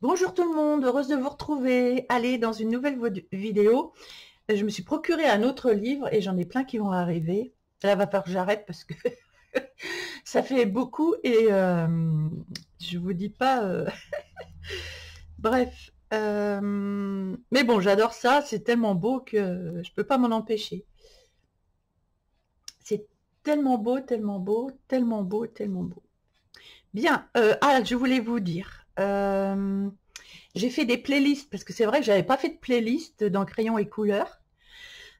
Bonjour tout le monde, heureuse de vous retrouver. Allez, dans une nouvelle vidéo, je me suis procuré un autre livre et j'en ai plein qui vont arriver. Là, va falloir que j'arrête parce que ça fait beaucoup et je vous dis pas... Bref, mais bon, j'adore ça, c'est tellement beau que je peux pas m'en empêcher. C'est tellement beau, tellement beau, tellement beau, tellement beau. Bien, je voulais vous dire... j'ai fait des playlists parce que c'est vrai que j'avais pas fait de playlist dans crayon et couleurs.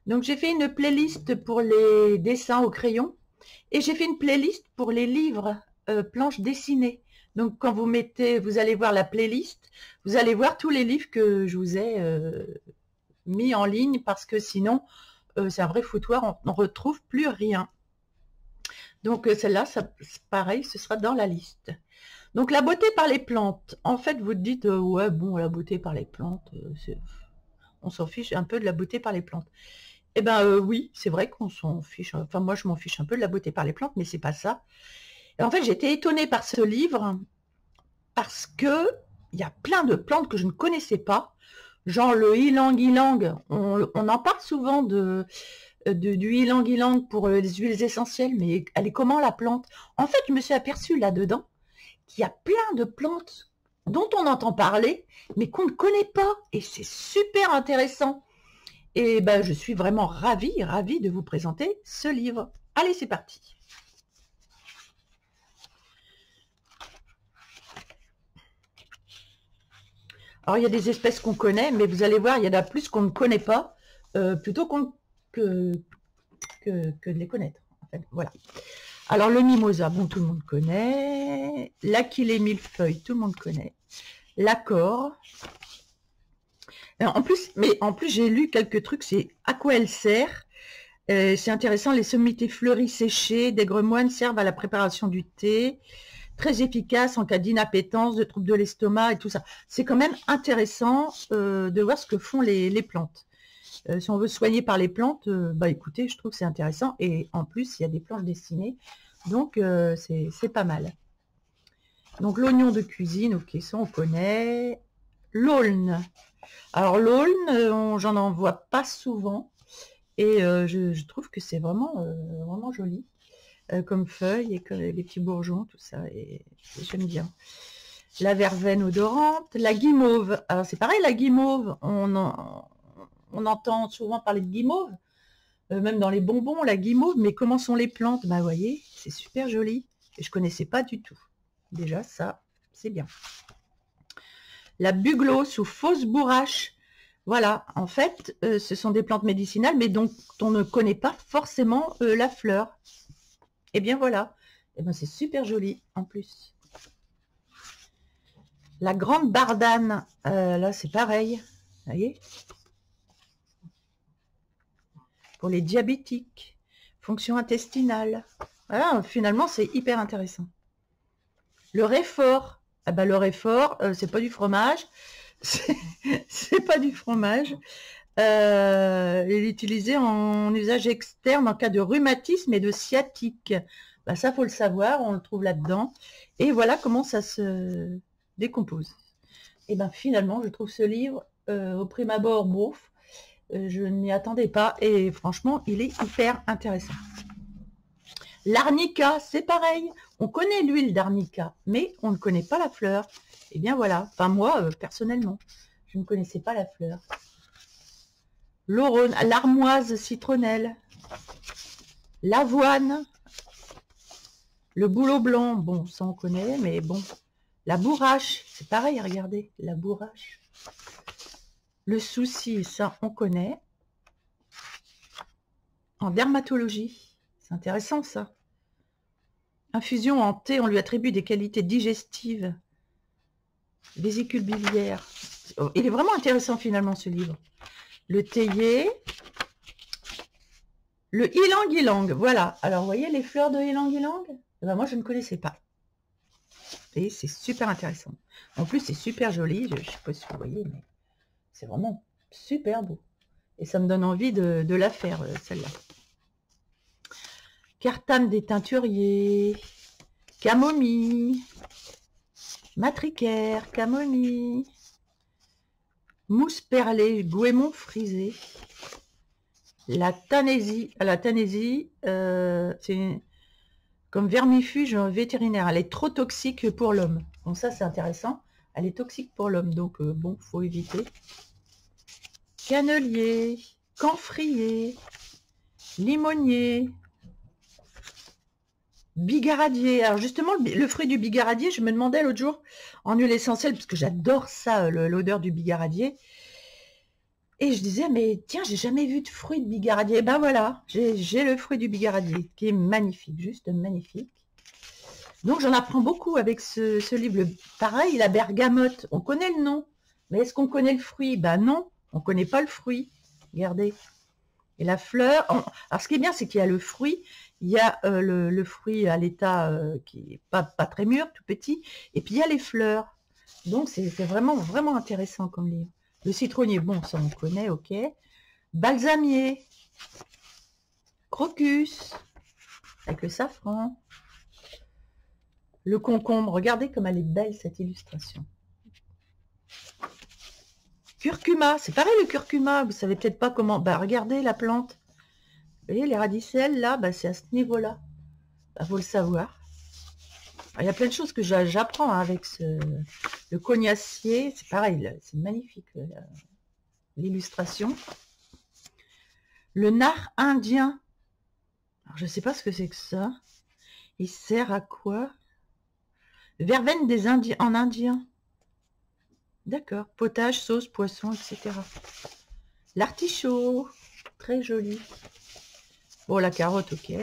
Donc j'ai fait une playlist pour les dessins au crayon et j'ai fait une playlist pour les livres planches dessinées. Donc quand vous allez voir la playlist, vous allez voir tous les livres que je vous ai mis en ligne parce que sinon c'est un vrai foutoir, on ne retrouve plus rien. Donc celle-là, pareil, ce sera dans la liste. Donc la beauté par les plantes, en fait vous dites ouais bon la beauté par les plantes, on s'en fiche un peu de la beauté par les plantes. Eh ben oui, c'est vrai qu'on s'en fiche, enfin moi je m'en fiche un peu de la beauté par les plantes, mais c'est pas ça. Et en fait j'ai été étonnée par ce livre, parce que il y a plein de plantes que je ne connaissais pas, genre le ylang-ylang, on en parle souvent du ylang-ylang pour les huiles essentielles, mais elle est comment la plante? En fait je me suis aperçue là-dedans qu'il y a plein de plantes dont on entend parler, mais qu'on ne connaît pas. Et c'est super intéressant. Et ben, je suis vraiment ravie de vous présenter ce livre. Allez, c'est parti. Alors, il y a des espèces qu'on connaît, mais vous allez voir, il y en a plus qu'on ne connaît pas, plutôt que de les connaître. En fait, voilà. Alors, le mimosa, bon, tout le monde connaît. L'Achillée millefeuille, tout le monde connaît. L'accord. En plus, j'ai lu quelques trucs, c'est à quoi elle sert. C'est intéressant, les sommités fleuries séchées d'aigre-moine servent à la préparation du thé. Très efficace en cas d'inappétence, de troubles de l'estomac et tout ça. C'est quand même intéressant de voir ce que font les plantes. Si on veut soigner par les plantes, bah écoutez, je trouve que c'est intéressant. Et en plus, il y a des plantes dessinées. Donc, c'est pas mal. Donc, l'oignon de cuisine, ok, ça on connaît. L'aulne. Alors, l'aulne, j'en en vois pas souvent. Et je trouve que c'est vraiment joli. Comme feuilles et comme les petits bourgeons, tout ça. Et j'aime bien. La verveine odorante. La guimauve. Alors, c'est pareil, la guimauve. On entend souvent parler de guimauve. Même dans les bonbons, la guimauve. Mais comment sont les plantes? Bah, vous voyez, c'est super joli. Et je connaissais pas du tout. Déjà, ça, c'est bien. La buglosse ou fausse bourrache. Voilà, en fait, ce sont des plantes médicinales, mais dont on ne connaît pas forcément la fleur. Et bien voilà, et ben c'est super joli en plus. La grande bardane, là c'est pareil, vous voyez. Pour les diabétiques, fonction intestinale. Voilà, finalement c'est hyper intéressant. Le réfort, ah ben, le réfort, c'est pas du fromage, c'est pas du fromage. Il est utilisé en usage externe en cas de rhumatisme et de sciatique. Ben, ça, faut le savoir, on le trouve là-dedans. Et voilà comment ça se décompose. Et ben finalement, je trouve ce livre, au prime abord, bouf, je ne m'y attendais pas. Et franchement, il est hyper intéressant. L'arnica, c'est pareil. On connaît l'huile d'arnica, mais on ne connaît pas la fleur. Et bien voilà, enfin moi, personnellement, je ne connaissais pas la fleur. L'aurone, l'armoise citronnelle, l'avoine, le bouleau blanc, bon, ça on connaît, mais bon. La bourrache, c'est pareil, regardez, la bourrache. Le souci, ça on connaît. En dermatologie, c'est intéressant ça. Infusion en thé, on lui attribue des qualités digestives. Vésicule biliaire. Il est vraiment intéressant finalement ce livre. Le théier. Le ylang-ylang, voilà. Alors, vous voyez les fleurs de ylang-ylang? Ben, moi, je ne connaissais pas. Et c'est super intéressant. En plus, c'est super joli. Je ne sais pas si vous voyez, mais c'est vraiment super beau. Et ça me donne envie de la faire, celle-là. Cartane des teinturiers. Camomille. Matricaire, camomille, mousse perlée, goémon frisé, la Tanésie, c'est comme vermifuge vétérinaire. Elle est trop toxique pour l'homme. Donc ça, c'est intéressant. Elle est toxique pour l'homme, donc bon, faut éviter. Cannelier, camphrier, limonier, bigaradier. Alors justement, le fruit du bigaradier, je me demandais l'autre jour, en huile essentielle, parce que j'adore ça, l'odeur du bigaradier. Et je disais, mais tiens, j'ai jamais vu de fruit de bigaradier. Ben voilà, j'ai le fruit du bigaradier, qui est magnifique, juste magnifique. Donc j'en apprends beaucoup avec ce livre. Pareil, la bergamote, on connaît le nom, mais est-ce qu'on connaît le fruit? Ben non, on connaît pas le fruit. Regardez. Et la fleur, alors ce qui est bien, c'est qu'il y a le fruit, il y a le fruit à l'état qui est pas très mûr, tout petit, et puis il y a les fleurs. Donc c'est vraiment, vraiment intéressant comme livre. Le citronnier, bon, ça on connaît, ok. Balsamier, crocus, avec le safran. Le concombre, regardez comme elle est belle cette illustration. Curcuma, c'est pareil le curcuma, vous savez peut-être pas comment. Bah regardez la plante. Vous voyez les radicelles là, bah, c'est à ce niveau-là. Bah, faut le savoir. Alors, il y a plein de choses que j'apprends hein, avec le cognacier. C'est pareil, c'est magnifique l'illustration. Le nard indien. Alors, je ne sais pas ce que c'est que ça. Il sert à quoi? Verveine des Indiens en indien. D'accord. Potage, sauce, poisson, etc. L'artichaut. Très joli. Bon, la carotte, ok.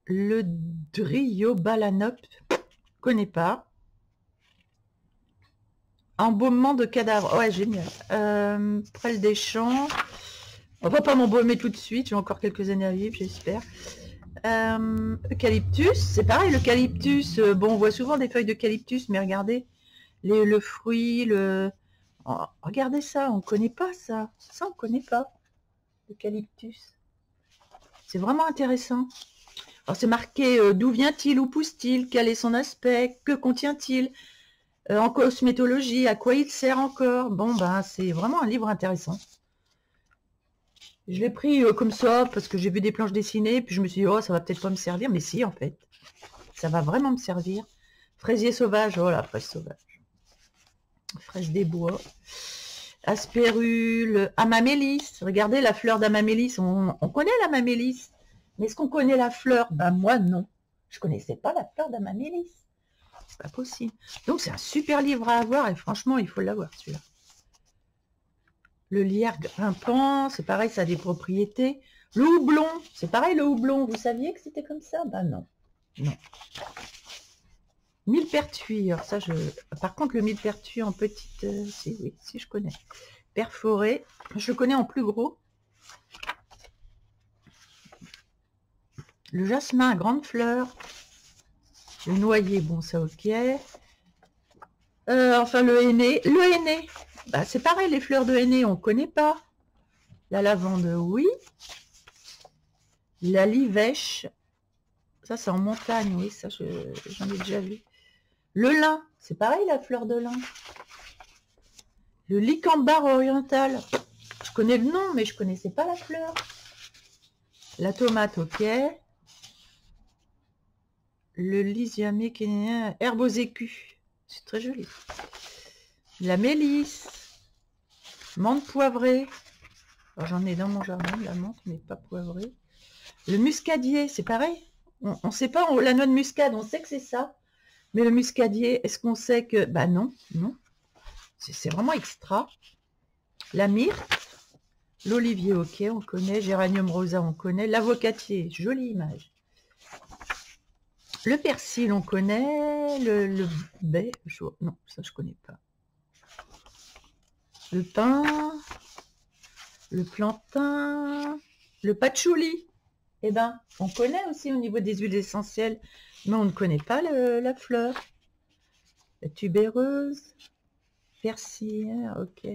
Le Dryobalanope. Connais pas. Embaumement de cadavre. Ouais, génial. Prêle des champs. On va pas m'embaumer tout de suite. J'ai encore quelques années à vivre, j'espère. Eucalyptus. C'est pareil, l'eucalyptus. Bon, on voit souvent des feuilles d'eucalyptus, mais regardez. Le fruit, oh, regardez ça, on ne connaît pas ça. Ça, on ne connaît pas. L'eucalyptus. C'est vraiment intéressant. Alors, c'est marqué d'où vient-il, où pousse-t-il, quel est son aspect, que contient-il, en cosmétologie, à quoi il sert encore. Bon, ben, c'est vraiment un livre intéressant. Je l'ai pris comme ça parce que j'ai vu des planches dessinées, puis je me suis dit, oh, ça va peut-être pas me servir, mais si, en fait. Ça va vraiment me servir. Fraisier sauvage, oh la fraise sauvage. Fraise des bois. Aspérule, amamélis. Regardez la fleur d'amamélis. On connaît l'amamélis. Mais est-ce qu'on connaît la fleur? Ben moi, non. Je connaissais pas la fleur d'amamélis. C'est pas possible. Donc, c'est un super livre à avoir et franchement, il faut l'avoir, celui-là. Le lierre grimpant, c'est pareil, ça a des propriétés. Le houblon, c'est pareil, le houblon. Vous saviez que c'était comme ça? Ben non. Non. Millepertuis, alors ça, par contre, le millepertuis en petite, oui, si je connais. Perforé, je le connais en plus gros. Le jasmin à grande fleur. Le noyer, bon, ça, ok. Enfin, le henné. Le henné, bah, c'est pareil, les fleurs de henné, on ne connaît pas. La lavande, oui. La livèche, ça, c'est en montagne, oui, ça, j'en ai déjà vu. Le lin, c'est pareil la fleur de lin. Le licambar oriental, je connais le nom, mais je connaissais pas la fleur. La tomate, ok. Le lysiamé kénien, herbe aux écus, c'est très joli. La mélisse, menthe poivrée. J'en ai dans mon jardin, la menthe, mais pas poivrée. Le muscadier, c'est pareil. On ne sait pas, la noix de muscade, on sait que c'est ça. Mais le muscadier, est-ce qu'on sait que... Bah non, non. C'est vraiment extra. La myrte, l'olivier, ok, on connaît. Géranium rosa, on connaît. L'avocatier, jolie image. Le persil, on connaît. Le baie, non, ça je connais pas. Le pin, le plantain, le patchouli. Eh ben, on connaît aussi au niveau des huiles essentielles, mais on ne connaît pas la fleur. La tubéreuse, persil, ok.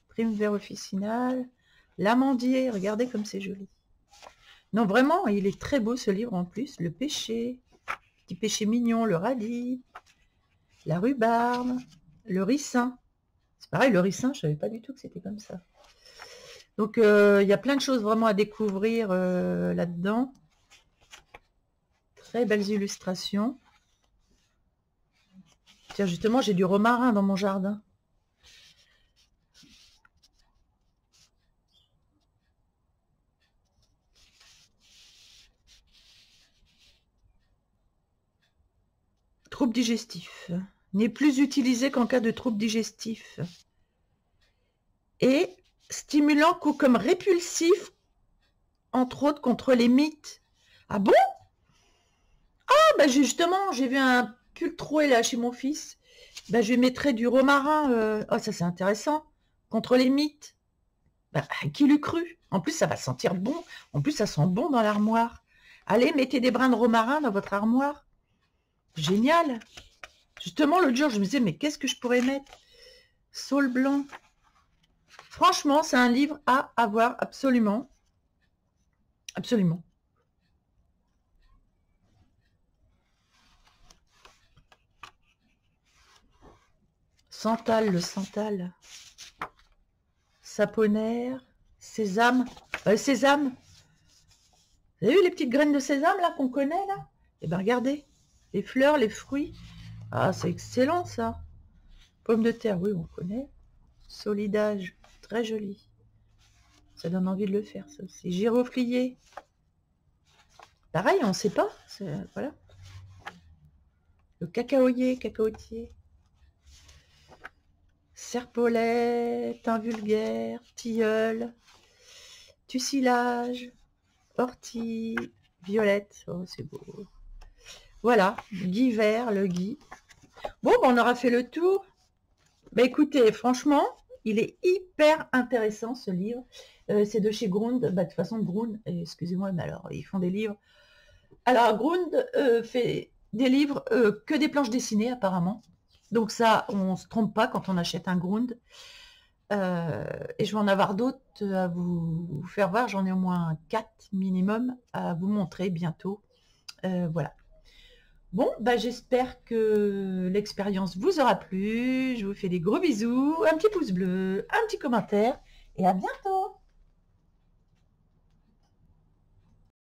Primevère officinale, l'amandier, regardez comme c'est joli. Non, vraiment, il est très beau ce livre en plus. Le pêcher, petit péché mignon, le radis, la rhubarbe, le ricin. C'est pareil, le ricin, je savais pas du tout que c'était comme ça. Donc, il y a plein de choses vraiment à découvrir là-dedans. Très belles illustrations. Tiens, justement, j'ai du romarin dans mon jardin. Trouble digestif. N'est plus utilisé qu'en cas de trouble digestif. Et stimulant ou comme répulsif, entre autres contre les mites. Ah bon? Ah bah justement, j'ai vu un pull troué là chez mon fils. Bah, je lui mettrai du romarin. Oh, ça c'est intéressant. Contre les mites. Bah, qui l'eût cru? En plus, ça va sentir bon. En plus, ça sent bon dans l'armoire. Allez, mettez des brins de romarin dans votre armoire. Génial. Justement, l'autre jour, je me disais, mais qu'est-ce que je pourrais mettre? Saule blanc. Franchement, c'est un livre à avoir absolument. Absolument. Santal, le santal. Saponaire. Sésame. Sésame. Vous avez vu les petites graines de sésame là qu'on connaît là? Eh bien regardez. Les fleurs, les fruits. Ah, c'est excellent ça. Pomme de terre, oui, on connaît. Solidage, très joli. Ça donne envie de le faire, ça aussi. Giroflier. Pareil, on ne sait pas. Voilà. Le cacaoyer, cacaotier. Serpolet, thym vulgaire, tilleul, tucilage, ortie, violette. Oh, c'est beau. Voilà, gui vert, le gui. Bon, on aura fait le tour. Bah écoutez, franchement, il est hyper intéressant ce livre. C'est de chez Grund. Bah, de toute façon, Grund, excusez-moi, mais alors, ils font des livres. Alors, Grund fait des livres que des planches dessinées, apparemment. Donc ça, on ne se trompe pas quand on achète un Grund. Et je vais en avoir d'autres à vous faire voir. J'en ai au moins 4 minimum à vous montrer bientôt. Voilà. Bon, bah, j'espère que l'expérience vous aura plu. Je vous fais des gros bisous, un petit pouce bleu, un petit commentaire et à bientôt.